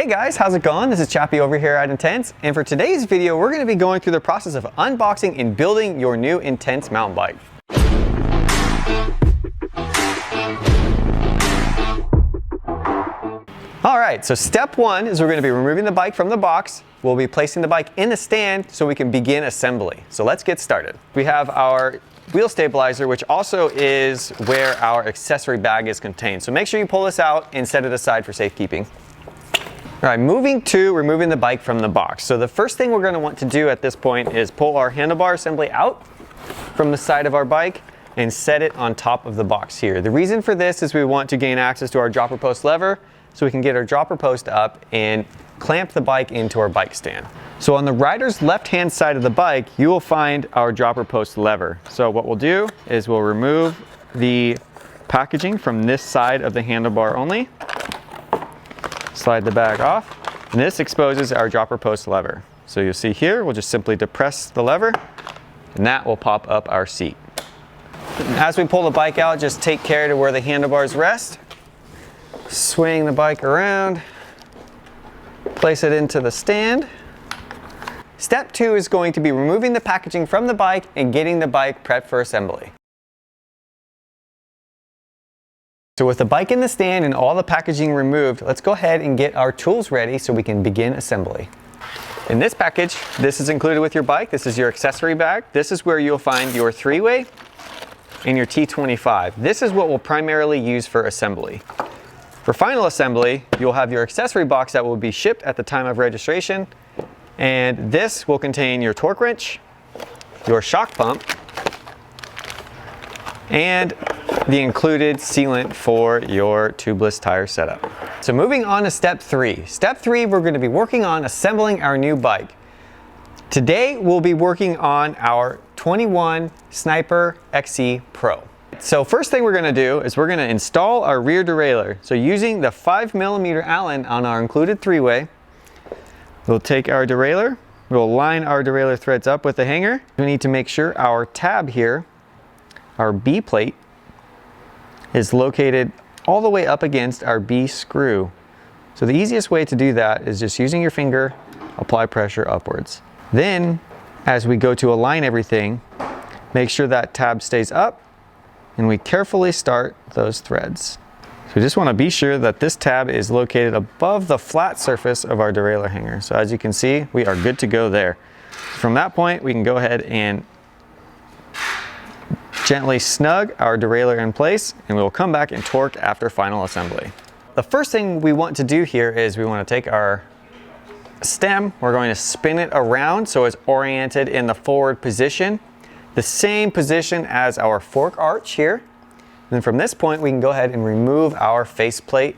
Hey guys, how's it going? This is Chappie over here at Intense, and for today's video we're going to be going through the process of unboxing and building your new Intense mountain bike. Alright, so step one is we're going to be removing the bike from the box. We'll be placing the bike in the stand so we can begin assembly. So let's get started. We have our wheel stabilizer, which also is where our accessory bag is contained. So make sure you pull this out and set it aside for safekeeping. All right, moving to removing the bike from the box. So the first thing we're going to want to do at this point is pull our handlebar assembly out from the side of our bike and set it on top of the box here. The reason for this is we want to gain access to our dropper post lever so we can get our dropper post up and clamp the bike into our bike stand. So on the rider's left-hand side of the bike, you will find our dropper post lever. So what we'll do is we'll remove the packaging from this side of the handlebar only. Slide the bag off, and this exposes our dropper post lever. So you'll see here, we'll just simply depress the lever, and that will pop up our seat. As we pull the bike out, just take care to where the handlebars rest. Swing the bike around, place it into the stand. Step two is going to be removing the packaging from the bike and getting the bike prepped for assembly. So with the bike in the stand and all the packaging removed, let's go ahead and get our tools ready so we can begin assembly. In this package, this is included with your bike. This is your accessory bag. This is where you'll find your 3-way and your T25. This is what we'll primarily use for assembly. For final assembly, you'll have your accessory box that will be shipped at the time of registration, and this will contain your torque wrench, your shock pump, and the included sealant for your tubeless tire setup. So moving on to step three. Step three, we're going to be working on assembling our new bike. Today, we'll be working on our 21 Sniper XC Pro. So first thing we're going to do is we're going to install our rear derailleur. So using the 5mm Allen on our included 3-way, we'll take our derailleur, we'll line our derailleur threads up with the hanger. We need to make sure our tab here, our B plate, is located all the way up against our B screw. So the easiest way to do that is just using your finger, apply pressure upwards. Then, as we go to align everything, make sure that tab stays up and we carefully start those threads. So we just want to be sure that this tab is located above the flat surface of our derailleur hanger. So as you can see, we are good to go there. From that point, we can go ahead and gently snug our derailleur in place, and we will come back and torque after final assembly. The first thing we want to do here is we want to take our stem, we're going to spin it around so it's oriented in the forward position, the same position as our fork arch here. And then from this point we can go ahead and remove our faceplate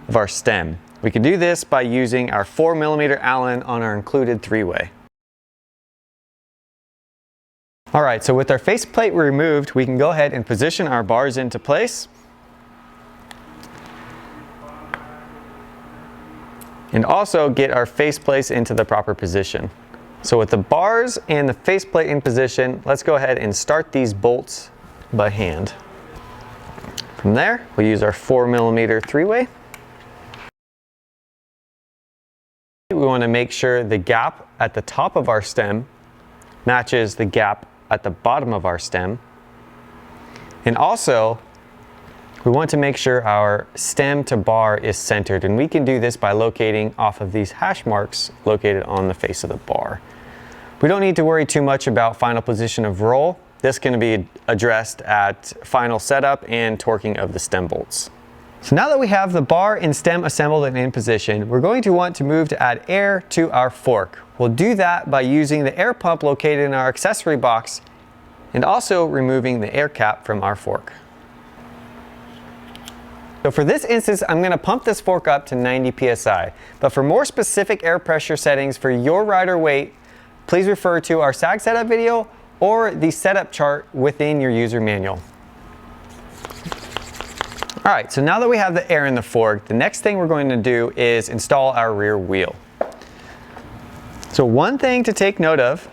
of our stem. We can do this by using our 4mm Allen on our included 3-way. Alright, so with our faceplate removed, we can go ahead and position our bars into place. And also get our faceplates into the proper position. So with the bars and the faceplate in position, let's go ahead and start these bolts by hand. From there, we'll use our 4mm 3-way. We want to make sure the gap at the top of our stem matches the gap at the bottom of our stem. And also, we want to make sure our stem to bar is centered, and we can do this by locating off of these hash marks located on the face of the bar. We don't need to worry too much about final position of roll. This can be addressed at final setup and torquing of the stem bolts. So now that we have the bar and stem assembled and in position, we're going to want to move to add air to our fork. We'll do that by using the air pump located in our accessory box and also removing the air cap from our fork. So for this instance, I'm going to pump this fork up to 90 psi. But for more specific air pressure settings for your rider weight, please refer to our sag setup video or the setup chart within your user manual. Alright, so now that we have the air in the fork, the next thing we're going to do is install our rear wheel. So one thing to take note of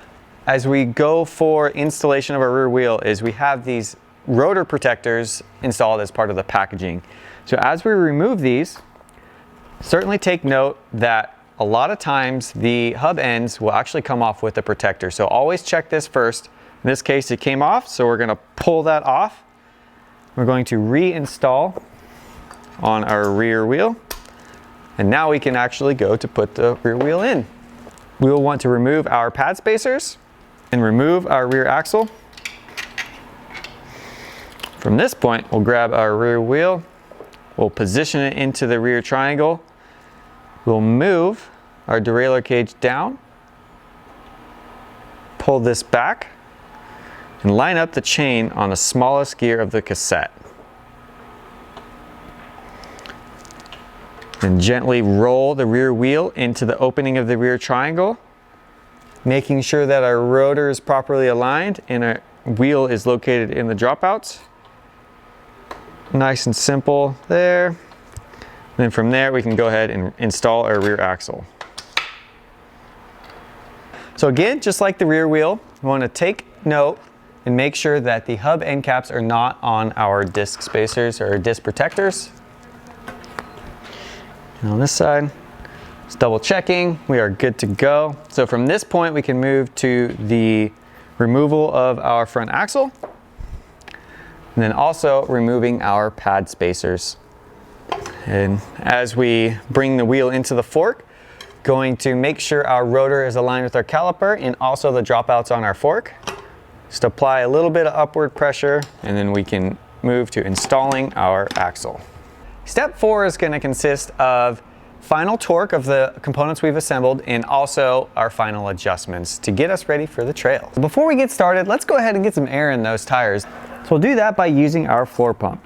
as we go for installation of our rear wheel is we have these rotor protectors installed as part of the packaging. So as we remove these, Certainly take note that a lot of times the hub ends will actually come off with a protector. So always check this first. In this case, it came off, so we're gonna pull that off. We're going to reinstall on our rear wheel. And now we can actually go to put the rear wheel in. We will want to remove our pad spacers and remove our rear axle. From this point, we'll grab our rear wheel. We'll position it into the rear triangle. We'll move our derailleur cage down, pull this back, and line up the chain on the smallest gear of the cassette. Then gently roll the rear wheel into the opening of the rear triangle, making sure that our rotor is properly aligned and our wheel is located in the dropouts. Nice and simple there. And then from there, we can go ahead and install our rear axle. So again, just like the rear wheel, we want to take note and make sure that the hub end caps are not on our disc spacers or disc protectors. And on this side, just double checking, we are good to go. So from this point, we can move to the removal of our front axle, and then also removing our pad spacers. And as we bring the wheel into the fork, going to make sure our rotor is aligned with our caliper and also the dropouts on our fork. Just apply a little bit of upward pressure, and then we can move to installing our axle. Step 4 is going to consist of final torque of the components we've assembled and also our final adjustments to get us ready for the trail. Before we get started, let's go ahead and get some air in those tires. So we'll do that by using our floor pump.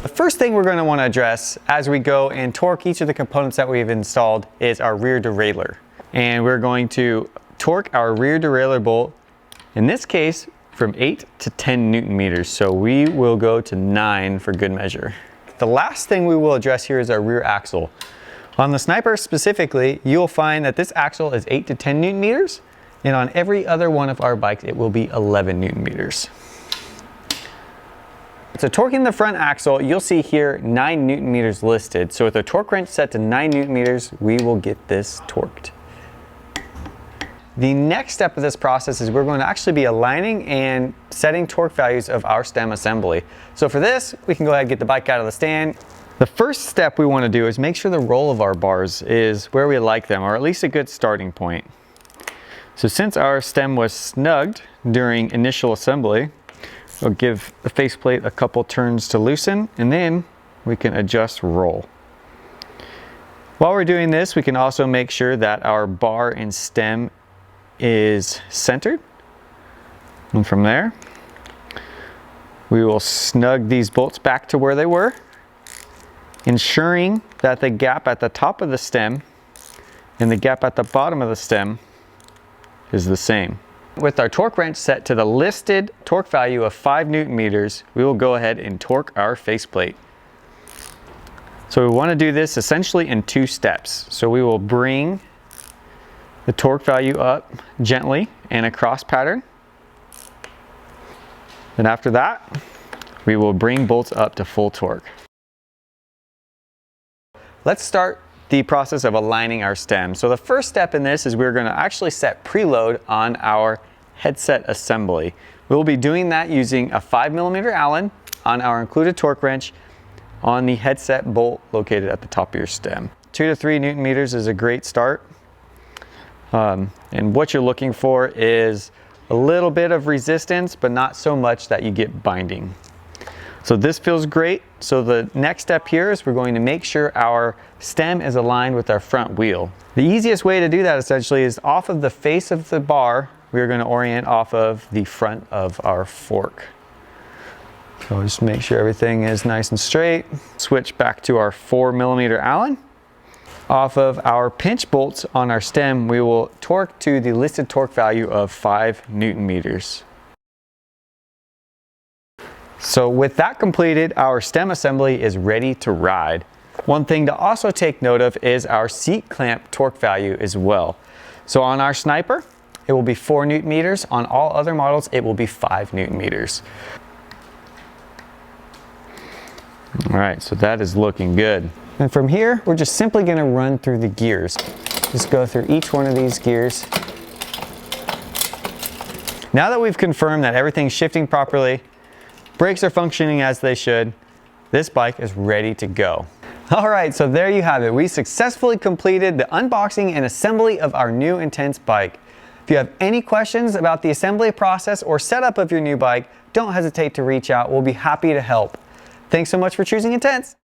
The first thing we're going to want to address as we go and torque each of the components that we've installed is our rear derailleur. And we're going to torque our rear derailleur bolt, in this case, from 8 to 10 Newton meters. So we will go to 9 for good measure. The last thing we will address here is our rear axle. On the Sniper specifically, you'll find that this axle is 8 to 10 Newton meters, and on every other one of our bikes, it will be 11 Newton meters. So torquing the front axle, you'll see here 9 Newton meters listed. So with a torque wrench set to 9 Newton meters, we will get this torqued. The next step of this process is we're going to actually be aligning and setting torque values of our stem assembly. So for this, we can go ahead and get the bike out of the stand. The first step we want to do is make sure the roll of our bars is where we like them, or at least a good starting point. So since our stem was snugged during initial assembly, we'll give the faceplate a couple turns to loosen, and then we can adjust roll. While we're doing this, we can also make sure that our bar and stem is centered. And from there, we will snug these bolts back to where they were, ensuring that the gap at the top of the stem and the gap at the bottom of the stem is the same. With our torque wrench set to the listed torque value of 5 Newton meters, we will go ahead and torque our faceplate. So we want to do this essentially in 2 steps. So we will bring the torque value up gently in a cross pattern. Then after that, we will bring bolts up to full torque. Let's start the process of aligning our stem. So the first step in this is we're going to actually set preload on our headset assembly. We'll be doing that using a 5mm Allen on our included torque wrench on the headset bolt located at the top of your stem. 2 to 3 Newton meters is a great start. And what you're looking for is a little bit of resistance, but not so much that you get binding. So this feels great. So the next step here is we're going to make sure our stem is aligned with our front wheel. The easiest way to do that essentially is off of the face of the bar, we're going to orient off of the front of our fork. So just make sure everything is nice and straight. Switch back to our 4mm Allen. Off of our pinch bolts on our stem, we will torque to the listed torque value of 5 Newton meters. So with that completed, our stem assembly is ready to ride. One thing to also take note of is our seat clamp torque value as well. So on our Sniper, it will be 4 Newton meters. On all other models, it will be 5 Newton meters. All right, so that is looking good. And from here, we're just simply gonna run through the gears. Just go through each one of these gears. Now that we've confirmed that everything's shifting properly, brakes are functioning as they should, this bike is ready to go. All right, so there you have it. We successfully completed the unboxing and assembly of our new Intense bike. If you have any questions about the assembly process or setup of your new bike, don't hesitate to reach out. We'll be happy to help. Thanks so much for choosing Intense.